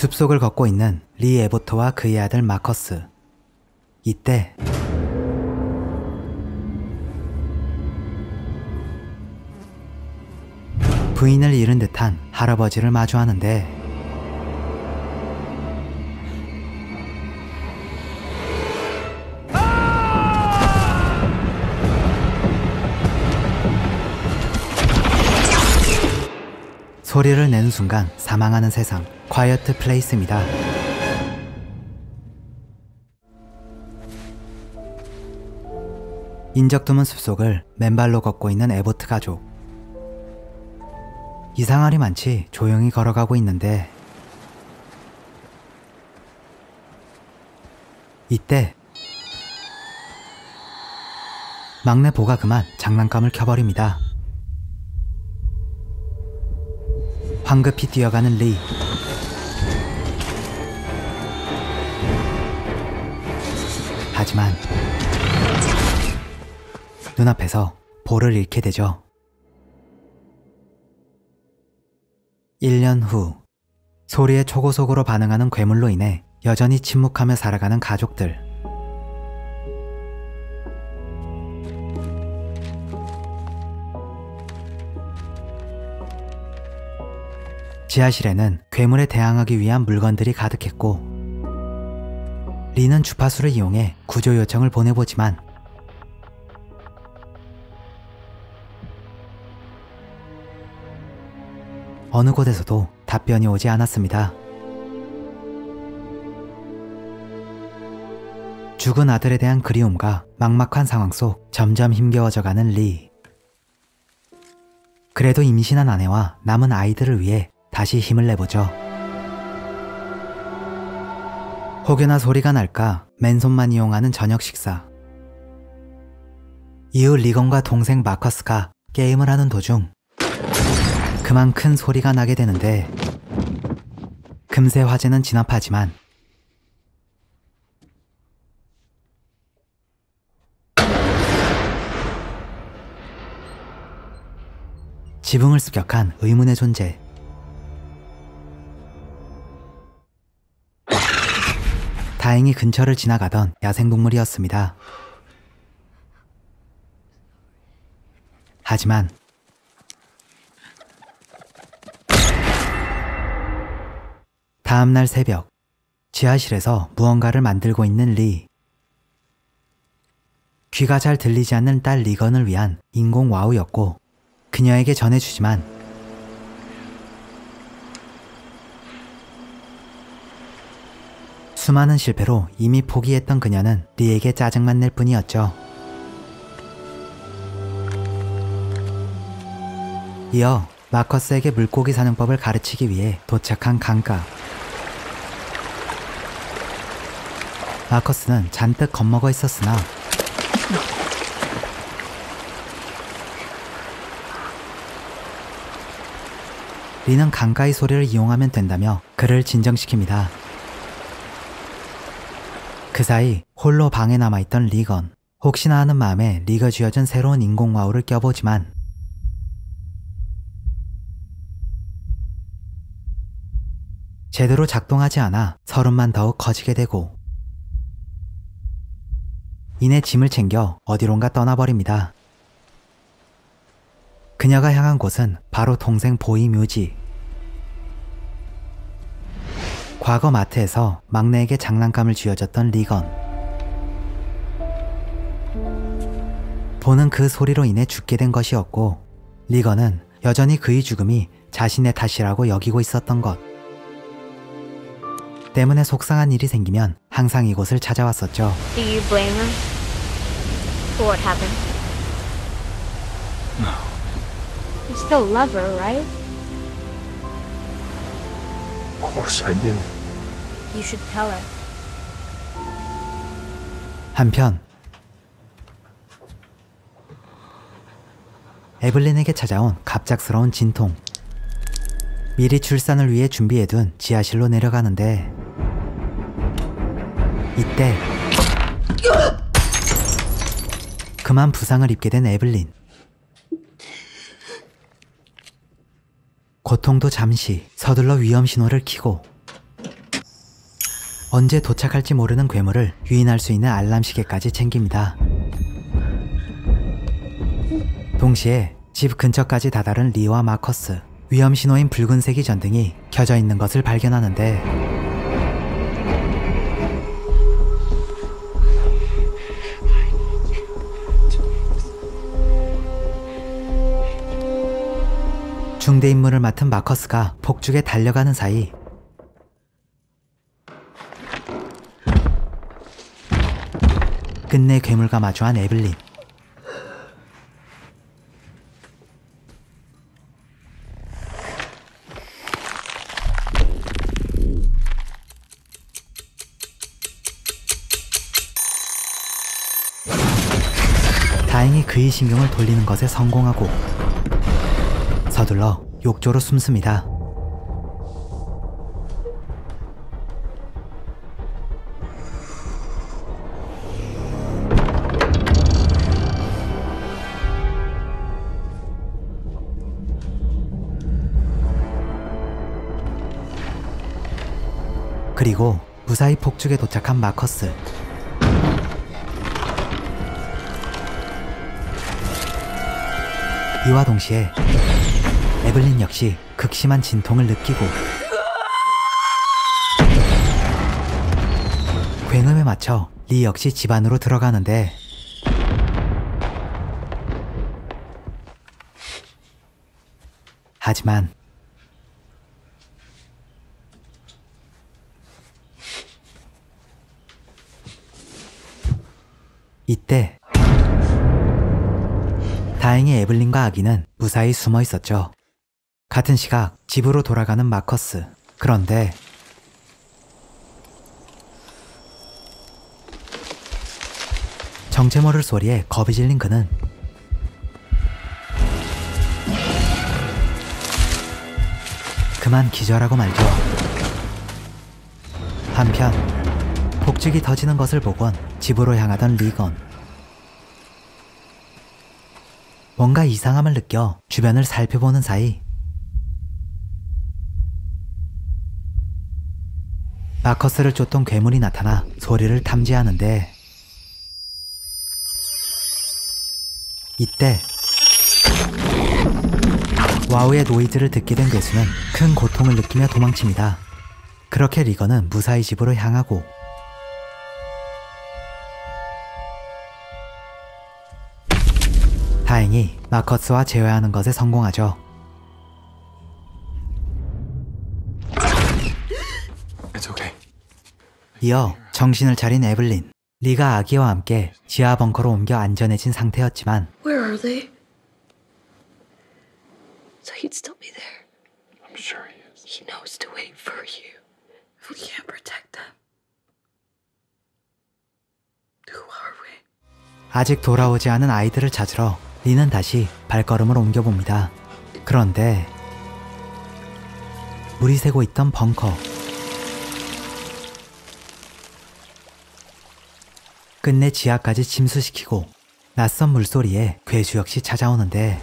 숲속을 걷고 있는 리 에보트와 그의 아들 마커스. 이때 부인을 잃은 듯한 할아버지를 마주하는데 소리를 내는 순간 사망하는 세상, 콰이어트 플레이스입니다. 인적 드문 숲속을 맨발로 걷고 있는 에보트 가족. 이상하리 많지 조용히 걸어가고 있는데 이때 막내 보가 그만 장난감을 켜버립니다. 황급히 뛰어가는 리. 하지만 눈앞에서 보를 잃게 되죠. 1년 후, 소리에 초고속으로 반응하는 괴물로 인해 여전히 침묵하며 살아가는 가족들. 지하실에는 괴물에 대항하기 위한 물건들이 가득했고 리는 주파수를 이용해 구조 요청을 보내보지만 어느 곳에서도 답변이 오지 않았습니다. 죽은 아들에 대한 그리움과 막막한 상황 속 점점 힘겨워져가는 리. 그래도 임신한 아내와 남은 아이들을 위해 다시 힘을 내보죠. 혹여나 소리가 날까 맨손만 이용하는 저녁 식사. 이후 리건과 동생 마커스가 게임을 하는 도중 그만 큰 소리가 나게 되는데 금세 화재는 진압하지만 지붕을 습격한 의문의 존재. 다행히 근처를 지나가던 야생동물이었습니다. 하지만 다음날 새벽, 지하실에서 무언가를 만들고 있는 리. 귀가 잘 들리지 않는 딸 리건을 위한 인공 와우였고 그녀에게 전해주지만 수많은 실패로 이미 포기했던 그녀는 리에게 짜증만 낼 뿐이었죠. 이어 마커스에게 물고기 사냥법을 가르치기 위해 도착한 강가. 마커스는 잔뜩 겁먹어 있었으나 리는 강가의 소리를 이용하면 된다며 그를 진정시킵니다. 그 사이 홀로 방에 남아있던 리건. 혹시나 하는 마음에 리가 쥐어준 새로운 인공와우를 껴보지만 제대로 작동하지 않아 서름만 더욱 커지게 되고 이내 짐을 챙겨 어디론가 떠나버립니다. 그녀가 향한 곳은 바로 동생 보이 묘지. 과거 마트에서 막내에게 장난감을 쥐어줬던 리건. 보는 그 소리로 인해 죽게 된 것이었고 리건은 여전히 그의 죽음이 자신의 탓이라고 여기고 있었던 것 때문에 속상한 일이 생기면 항상 이곳을 찾아왔었죠. Do you blame her for what happened? No. You still love her, right? Of course I do. You should tell her. 한편 에블린에게 찾아온 갑작스러운 진통. 미리 출산을 위해 준비해둔 지하실로 내려가는데 이때 그만 부상을 입게 된 에블린. 고통도 잠시 서둘러 위험 신호를 켜고 언제 도착할지 모르는 괴물을 유인할 수 있는 알람 시계까지 챙깁니다. 동시에 집 근처까지 다다른 리와 마커스, 위험 신호인 붉은색이 전등이 켜져 있는 것을 발견하는데 중대 임무를 맡은 마커스가 폭죽에 달려가는 사이 끝내 괴물과 마주한 에블린. 다행히 그의 신경을 돌리는 것에 성공하고 서둘러 욕조로 숨습니다. 그리고 무사히 폭죽에 도착한 마커스. 이와 동시에 에블린 역시 극심한 진통을 느끼고 굉음에 맞춰 리 역시 집 안으로 들어가는데 하지만 이때 다행히 에블린과 아기는 무사히 숨어 있었죠. 같은 시각 집으로 돌아가는 마커스. 그런데 정체 모를 소리에 겁이 질린 그는 그만 기절하고 말죠. 한편 폭죽이 터지는 것을 보곤 집으로 향하던 리건. 뭔가 이상함을 느껴 주변을 살펴보는 사이 마커스를 쫓던 괴물이 나타나 소리를 탐지하는데 이때 와우의 노이즈를 듣게 된 괴수는 큰 고통을 느끼며 도망칩니다. 그렇게 리건은 무사히 집으로 향하고 다행히 마커스와 제외하는 것에 성공하죠. It's okay. 이어 정신을 차린 에블린. 리가 아기와 함께 지하 벙커로 옮겨 안전해진 상태였지만 Where are they? So he'd still be there. I'm sure he is. He knows to wait for you. If we can't protect them, who are we? 아직 돌아오지 않은 아이들을 찾으러 리는 다시 발걸음을 옮겨봅니다. 그런데 물이 새고 있던 벙커. 끝내 지하까지 침수시키고 낯선 물소리에 괴수 역시 찾아오는데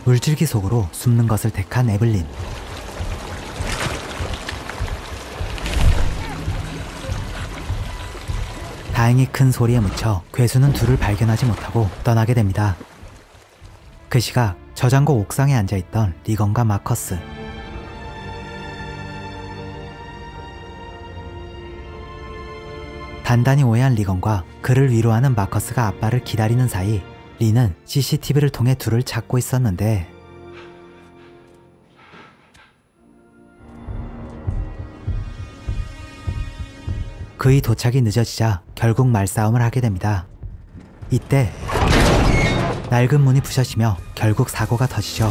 물줄기 속으로 숨는 것을 택한 에블린. 다행히 큰 소리에 묻혀 괴수는 둘을 발견하지 못하고 떠나게 됩니다. 그 시각 저장고 옥상에 앉아있던 리건과 마커스. 단단히 오해한 리건과 그를 위로하는 마커스가 아빠를 기다리는 사이 리는 CCTV를 통해 둘을 찾고 있었는데 그의 도착이 늦어지자 결국 말싸움을 하게 됩니다. 이때 낡은 문이 부셔지며 결국 사고가 터지죠.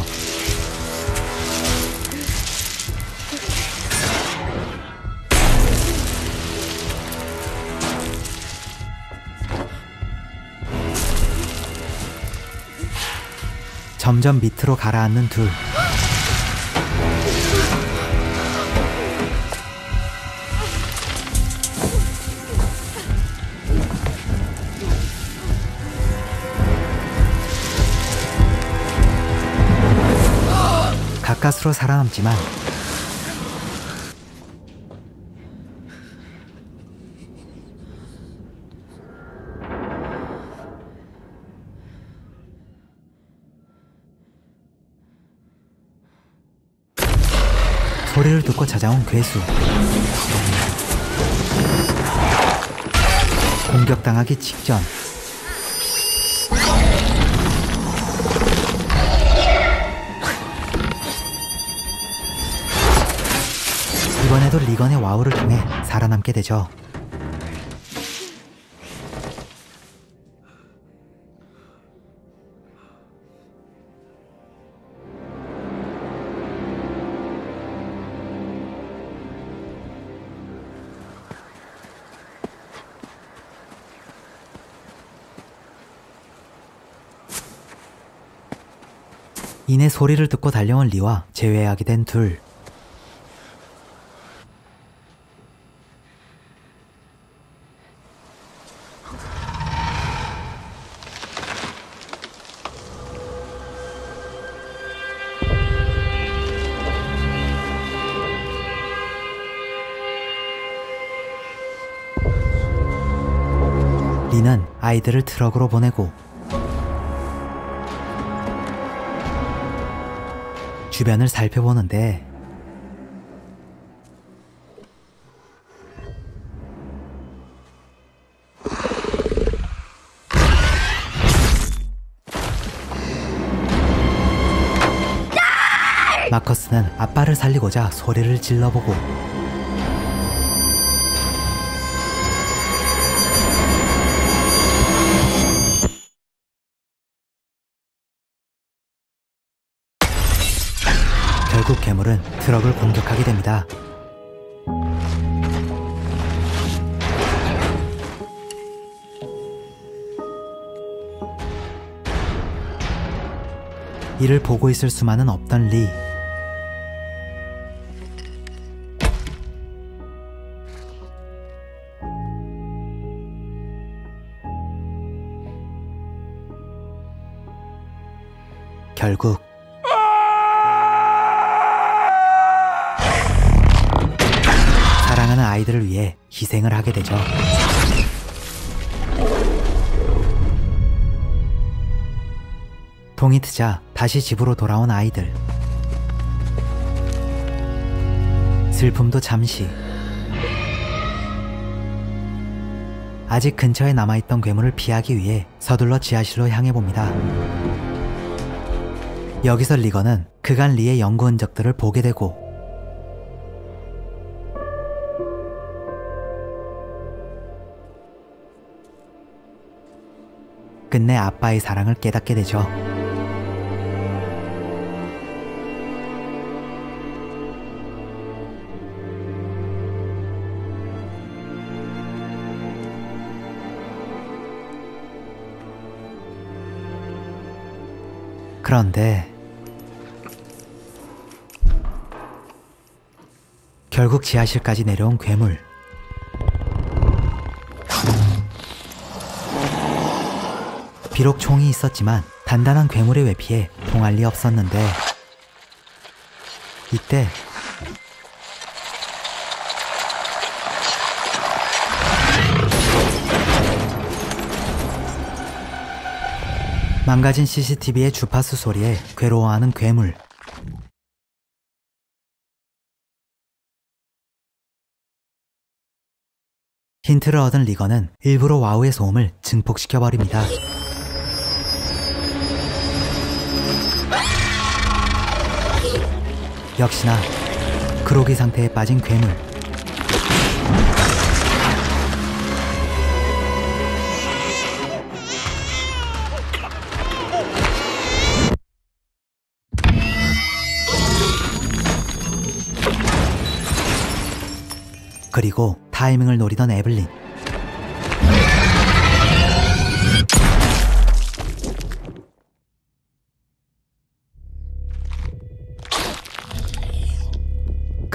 점점 밑으로 가라앉는 둘. 가까스로 살아남지만 소리를 듣고 찾아온 괴수. 공격당하기 직전. 이번에도 리건의 와우를 통해 살아남게 되죠. 이내 소리를 듣고 달려온 리와 재회하게 된 둘. 리는 아이들을 트럭으로 보내고 주변을 살펴보는데 마커스는 아빠를 살리고자 소리를 질러보고 결국 괴물은 트럭을 공격하게 됩니다. 이를 보고 있을 수만은 없던 리. 결국 사랑하는 아이들을 위해 희생을 하게 되죠. 동이 트자 다시 집으로 돌아온 아이들. 슬픔도 잠시. 아직 근처에 남아있던 괴물을 피하기 위해 서둘러 지하실로 향해 봅니다. 여기서 리건은 그간 리의 연구 흔적들을 보게 되고 끝내 아빠의 사랑을 깨닫게 되죠. 그런데 결국 지하실까지 내려온 괴물. 비록 총이 있었지만 단단한 괴물의 외피에 통할 리 없었는데 이때 망가진 CCTV의 주파수 소리에 괴로워하는 괴물. 힌트를 얻은 리건은 일부러 와우의 소음을 증폭시켜버립니다. 역시나 그로기 상태에 빠진 괴물. 그리고 타이밍을 노리던 에블린.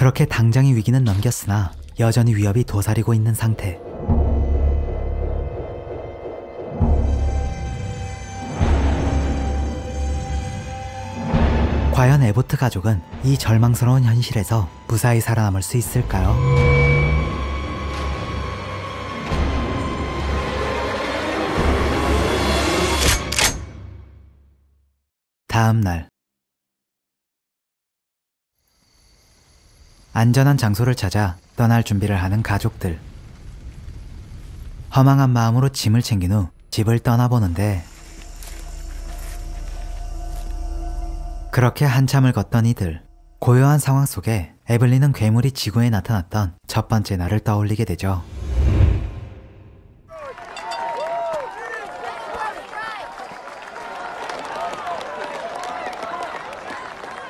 그렇게 당장의 위기는 넘겼으나 여전히 위협이 도사리고 있는 상태. 과연 에보트 가족은 이 절망스러운 현실에서 무사히 살아남을 수 있을까요? 다음 날, 안전한 장소를 찾아 떠날 준비를 하는 가족들. 허망한 마음으로 짐을 챙긴 후 집을 떠나보는데, 그렇게 한참을 걷던 이들. 고요한 상황 속에 에블린은 괴물이 지구에 나타났던 첫 번째 날을 떠올리게 되죠.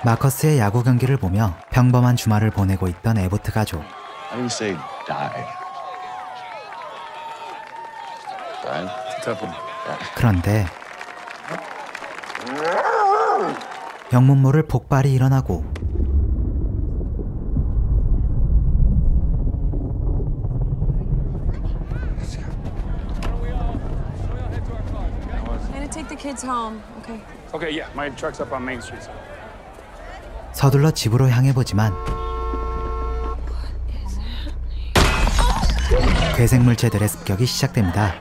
마커스의 야구 경기를 보며 평범한 주말을 보내고 있던 에보트 가족. I didn't say die. Died? Tough one. 그런데 영문 모를 폭발이 일어나고 Gonna take the kids home. Okay. Okay, yeah, my truck's up on Main Street. 서둘러 집으로 향해보지만 괴생물체들의 습격이 시작됩니다.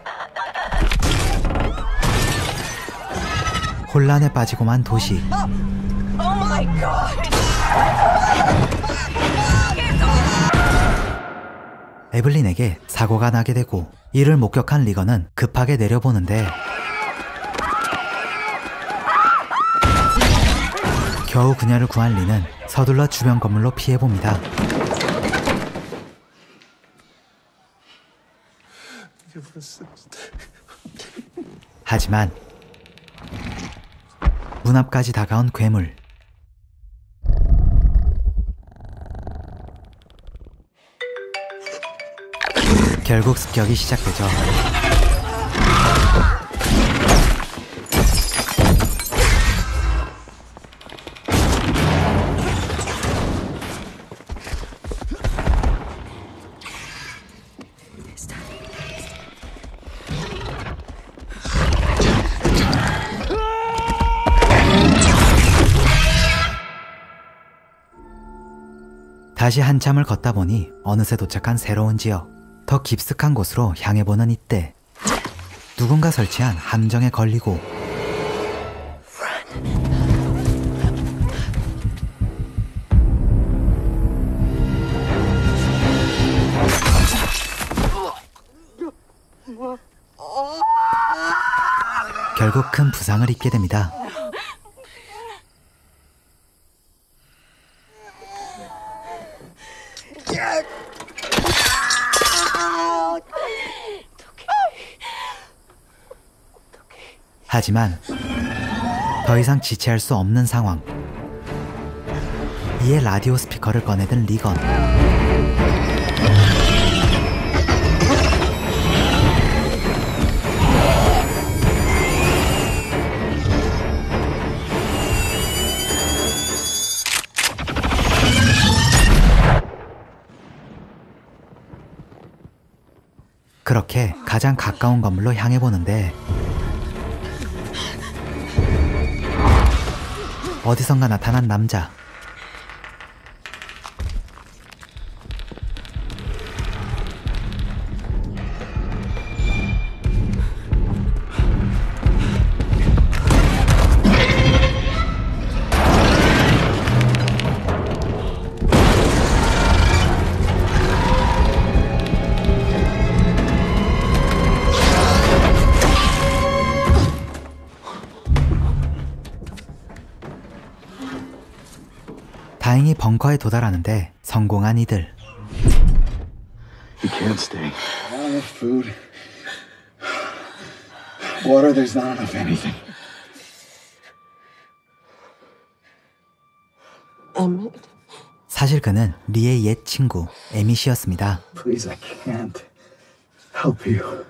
혼란에 빠지고만 도시. 에블린에게 사고가 나게 되고 이를 목격한 리건은 급하게 내려보는데 겨우 그녀를 구한 리는 서둘러 주변 건물로 피해봅니다. 하지만 문 앞까지 다가온 괴물. 결국 습격이 시작되죠. 다시 한참을 걷다 보니 어느새 도착한 새로운 지역. 더 깊숙한 곳으로 향해보는 이때 누군가 설치한 함정에 걸리고 결국 큰 부상을 입게 됩니다. 하지만 더 이상 지체할 수 없는 상황. 이에 라디오 스피커를 꺼내든 리건. 그렇게 가장 가까운 건물로 향해 보는데 어디선가 나타난 남자. 다행히 벙커에 도달하는데 성공한 이들. You can't stay. Not enough food. Water, there's not enough anything. Emmett. 사실 그는 리의 옛 친구 에밋이었습니다. Please, I can't help you.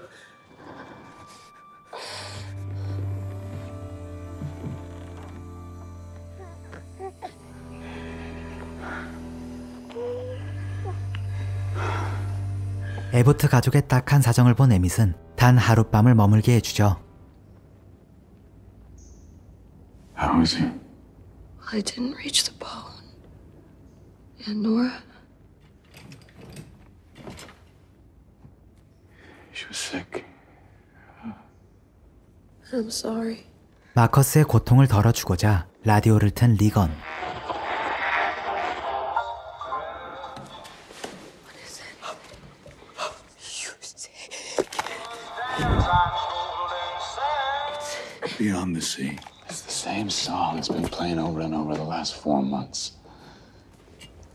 에보트 가족의 딱한 사정을 본 에밋은 단 하룻밤을 머물게 해주죠. How is he? I didn't reach the bone. And Nora? She was sick. I'm sorry. 마커스의 고통을 덜어주고자 라디오를 튼 리건. Beyond the Sea. It's the same song that's been playing over and over the last 4 months.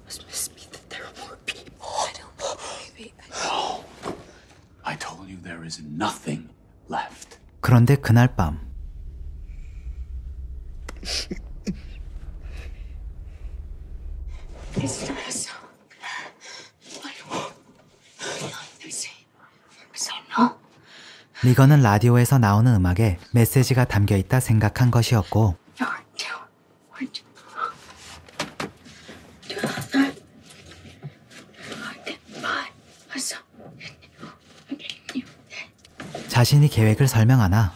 Must mean that there are more people. I don't know, baby. No. I told you there is nothing left. 그런데 그날 밤 It's not a song. I won't. No. 리건은 라디오에서 나오는 음악에 메시지가 담겨있다 생각한 것이었고 자신이 계획을 설명하나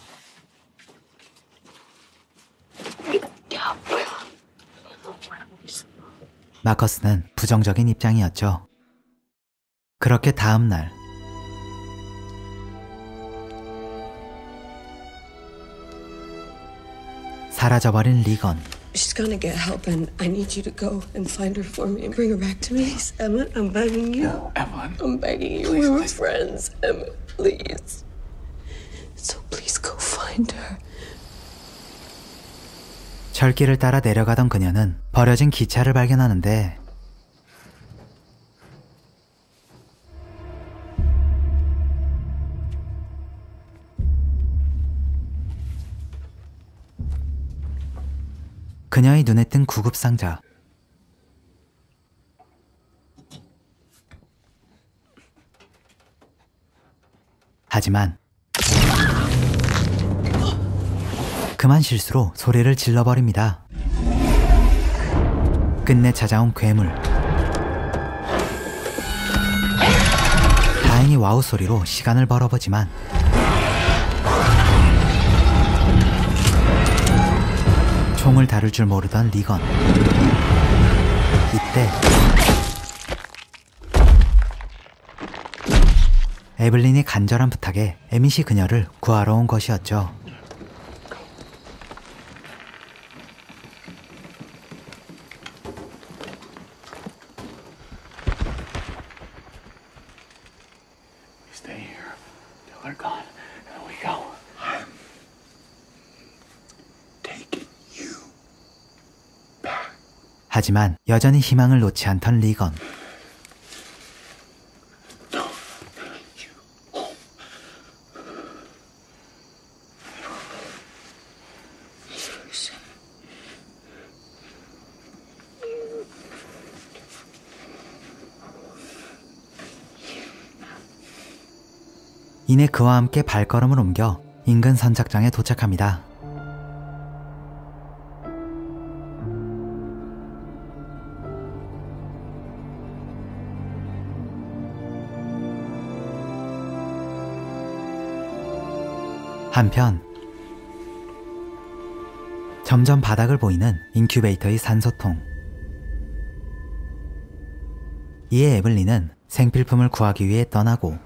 마커스는 부정적인 입장이었죠. 그렇게 다음 날 사라져버린 리건. She's gonna get help and I need you to go and find her for me and bring her back to me. Please, Emma, I'm begging you. No, Evelyn. I'm begging you. Please, We were please. friends, Emma, please. So please go find her. 철길을 따라 내려가던 그녀는 버려진 기차를 발견하는데 그녀의 눈에 뜬 구급상자. 하지만 그만 실수로 소리를 질러버립니다. 끝내 찾아온 괴물. 다행히 와우 소리로 시간을 벌어보지만 총을 다룰 줄 모르던 리건. 이때 에블린이 간절한 부탁에 에밋이 그녀를 구하러 온 것이었죠. Stay here till they're gone, and then we go. Take you back. 하지만 여전히 희망을 놓지 않던 리건. 이내 그와 함께 발걸음을 옮겨 인근 선착장에 도착합니다. 한편 점점 바닥을 보이는 인큐베이터의 산소통. 이에 에블린은 생필품을 구하기 위해 떠나고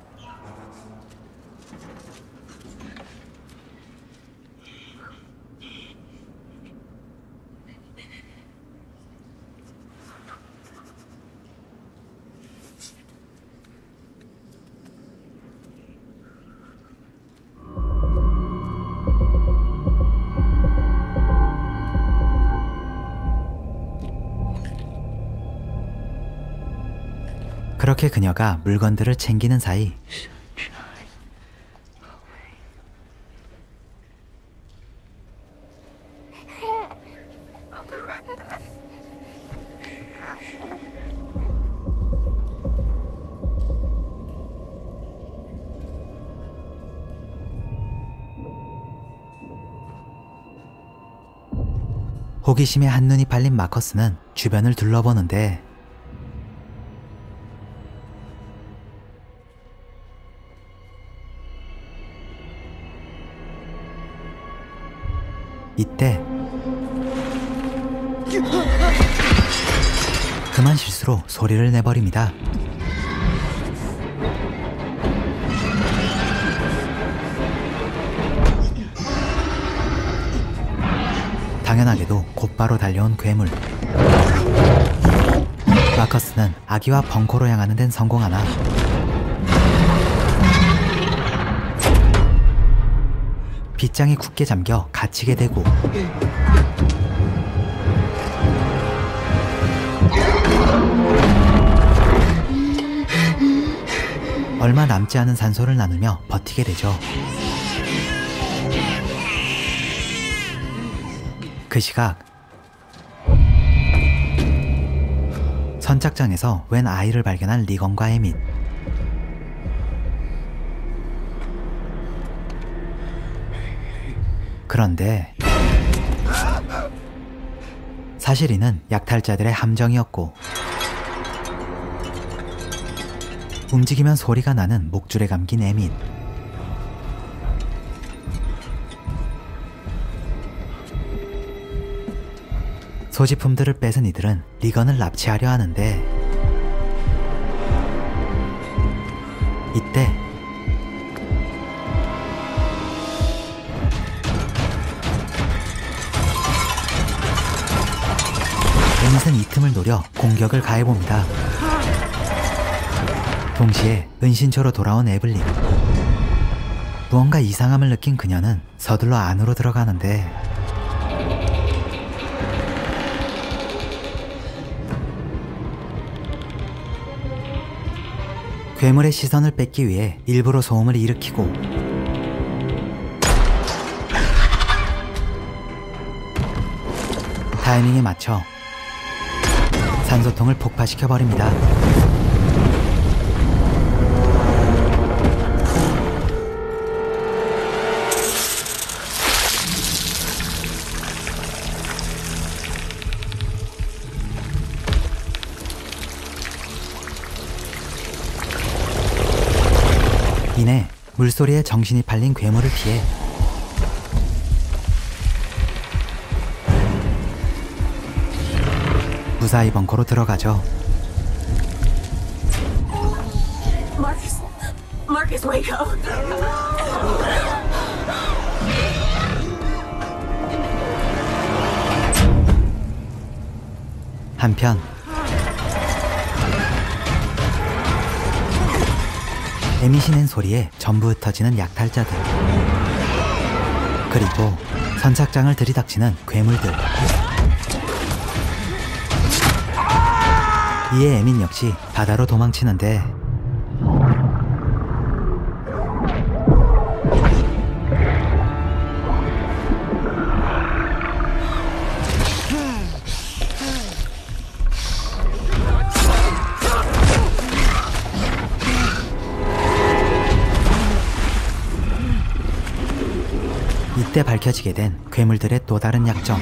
그렇게 그녀가 물건들을 챙기는 사이 호기심에 한눈이 팔린 마커스는 주변을 둘러보는데 이때 그만 실수로 소리를 내버립니다. 당연하게도 곧바로 달려온 괴물. 마커스는 아기와 벙커로 향하는 데는 성공하나 빗장이 굳게 잠겨 갇히게 되고 얼마 남지 않은 산소를 나누며 버티게 되죠. 그 시각 선착장에서 웬 아이를 발견한 리건과 에밋. 그런데 사실 이는 약탈자들의 함정이었고 움직이면 소리가 나는 목줄에 감긴 에밋. 소지품들을 뺏은 이들은 리건을 납치하려 하는데 이때 에밋은 이 틈을 노려 공격을 가해봅니다. 동시에 은신처로 돌아온 에블린. 무언가 이상함을 느낀 그녀는 서둘러 안으로 들어가는데 괴물의 시선을 뺏기 위해 일부러 소음을 일으키고 타이밍에 맞춰 산소통을 폭파시켜버립니다. 이내 물소리에 정신이 팔린 괴물을 피해 무사히 벙커로 들어가죠. Marcus, wake up. 한편 에밋이 낸 소리에 전부 흩어지는 약탈자들, 그리고 선착장을 들이닥치는 괴물들. 이에 에밋 역시 바다로 도망치는데 이때 밝혀지게 된 괴물들의 또 다른 약점.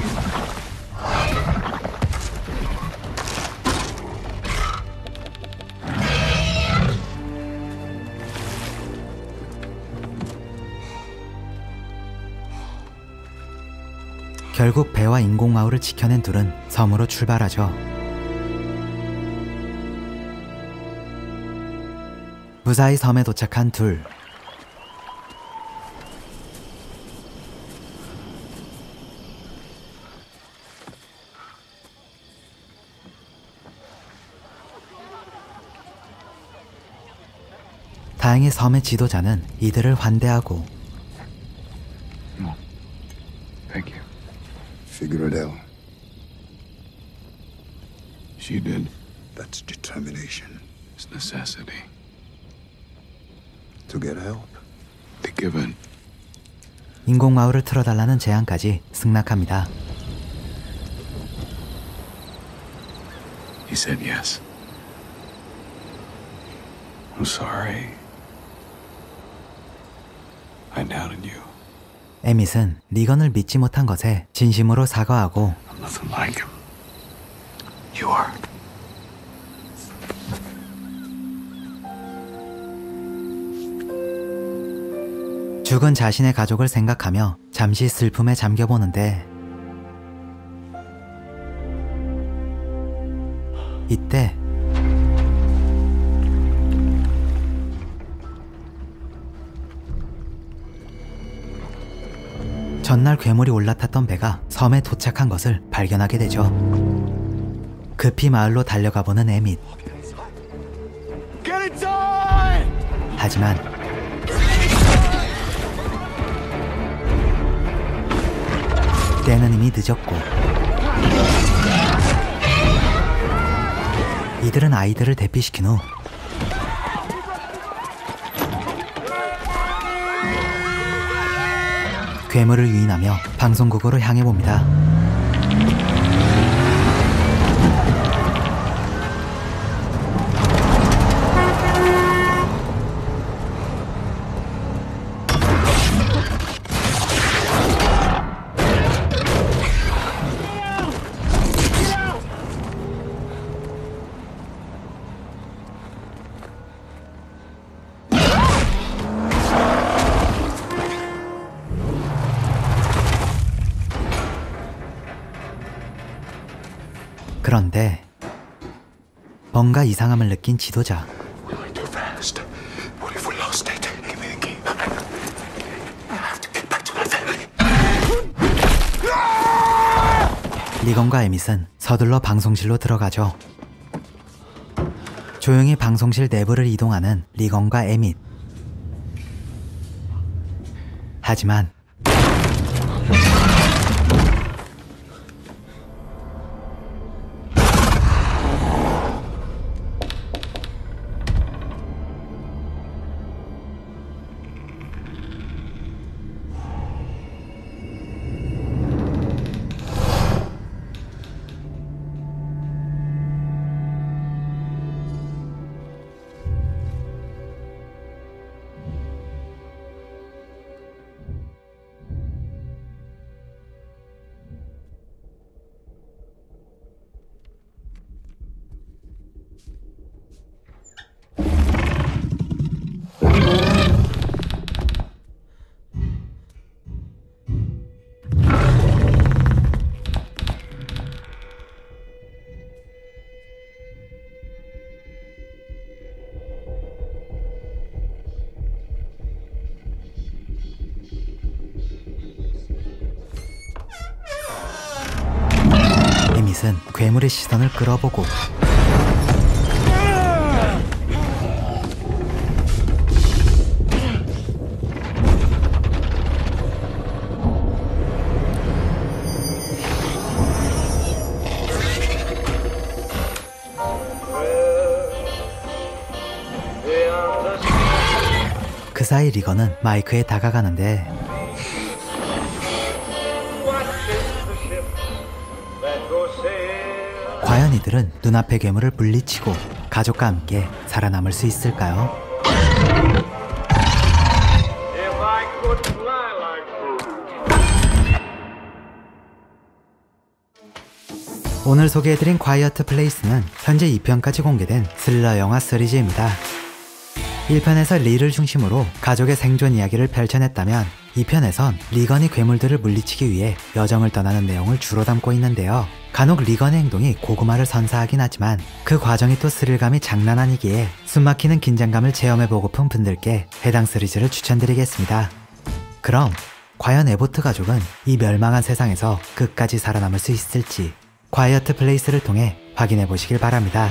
결국 배와 인공마을을 지켜낸 둘은 섬으로 출발하죠. 무사히 섬에 도착한 둘. 다행히 섬의 지도자는 이들을 환대하고 Thank you. Figure it out. She did. That's determination. It's necessity. To get help. To give in. 인공마을을 틀어달라는 제안까지 승낙합니다. He said yes. I'm sorry. I doubted you. 에밋은 리건을 믿지 못한 것에 진심으로 사과하고 I'm nothing like him. You are. 죽은 자신의 가족을 생각하며 잠시 슬픔에 잠겨보는데 이때 전날 괴물이 올라탔던 배가 섬에 도착한 것을 발견하게 되죠. 급히 마을로 달려가 보는 에밋. 하지만 때는 이미 늦었고 이들은 아이들을 대피시킨 후 괴물을 유인하며 방송국으로 향해 봅니다. 그런데 뭔가 이상함을 느낀 지도자. 리건과 에밋은 서둘러 방송실로 들어가죠. 조용히 방송실 내부를 이동하는 리건과 에밋. 하지만 에밋은 괴물의 시선을 끌어보고 그 사이 리건은 마이크에 다가가는데 과연 이들은 눈앞의 괴물을 물리치고 가족과 함께 살아남을 수 있을까요? 오늘 소개해드린 과이어트 플레이스는 현재 2편까지 공개된 스릴러 영화 시리즈입니다. 1편에서 리를 중심으로 가족의 생존 이야기를 펼쳐냈다면 2편에선 리건이 괴물들을 물리치기 위해 여정을 떠나는 내용을 주로 담고 있는데요. 간혹 리건의 행동이 고구마를 선사하긴 하지만 그 과정이 또 스릴감이 장난 아니기에 숨막히는 긴장감을 체험해보고픈 분들께 해당 시리즈를 추천드리겠습니다. 그럼 과연 에보트 가족은 이 멸망한 세상에서 끝까지 살아남을 수 있을지 과이어트 플레이스를 통해 확인해보시길 바랍니다.